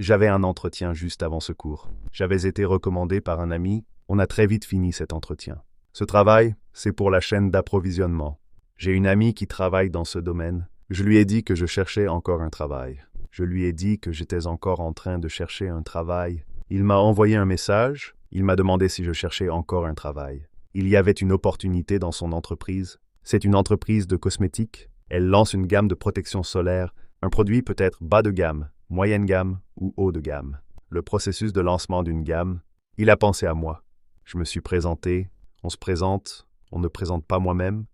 J'avais un entretien juste avant ce cours. J'avais été recommandé par un ami. On a très vite fini cet entretien. Ce travail, c'est pour la chaîne d'approvisionnement. J'ai une amie qui travaille dans ce domaine. Je lui ai dit que je cherchais encore un travail. Je lui ai dit que j'étais encore en train de chercher un travail. Il m'a envoyé un message. Il m'a demandé si je cherchais encore un travail. Il y avait une opportunité dans son entreprise. C'est une entreprise de cosmétiques. Elle lance une gamme de protection solaire, un produit peut-être bas de gamme, moyenne gamme ou haut de gamme. Le processus de lancement d'une gamme, il a pensé à moi. Je me suis présenté, on se présente, on ne présente pas moi-même.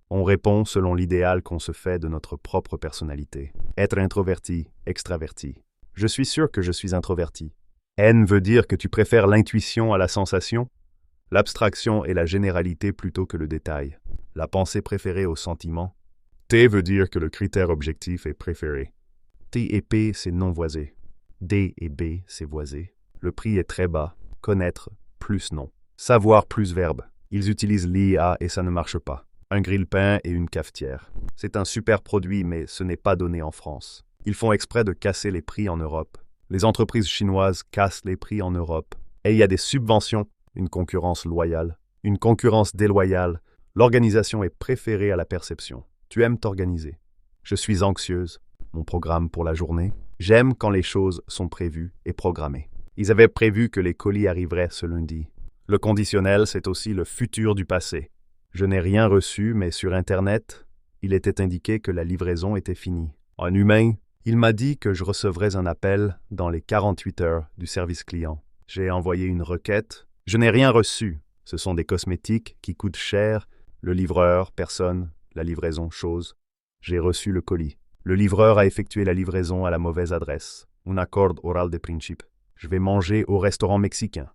On répond selon l'idéal qu'on se fait de notre propre personnalité. Être introverti, extraverti. Je suis sûr que je suis introverti. N veut dire que tu préfères l'intuition à la sensation, l'abstraction et la généralité plutôt que le détail, la pensée préférée au sentiment. T veut dire que le critère objectif est préféré. T et P, c'est non voisé. D et B, c'est voisé. Le prix est très bas. Connaître, plus non. Savoir, plus verbe. Ils utilisent l'IA et ça ne marche pas. Un grille-pain et une cafetière. C'est un super produit, mais ce n'est pas donné en France. Ils font exprès de casser les prix en Europe. Les entreprises chinoises cassent les prix en Europe. Et il y a des subventions, une concurrence loyale, une concurrence déloyale. L'organisation est préférée à la perception. Tu aimes t'organiser. Je suis anxieuse. Mon programme pour la journée. J'aime quand les choses sont prévues et programmées. Ils avaient prévu que les colis arriveraient ce lundi. Le conditionnel, c'est aussi le futur du passé. Je n'ai rien reçu, mais sur Internet, il était indiqué que la livraison était finie. En humain, il m'a dit que je recevrais un appel dans les 48 heures du service client. J'ai envoyé une requête. Je n'ai rien reçu. Ce sont des cosmétiques qui coûtent cher. Le livreur, personne. La livraison, chose. J'ai reçu le colis. Le livreur a effectué la livraison à la mauvaise adresse. Un accord oral de principe. Je vais manger au restaurant mexicain.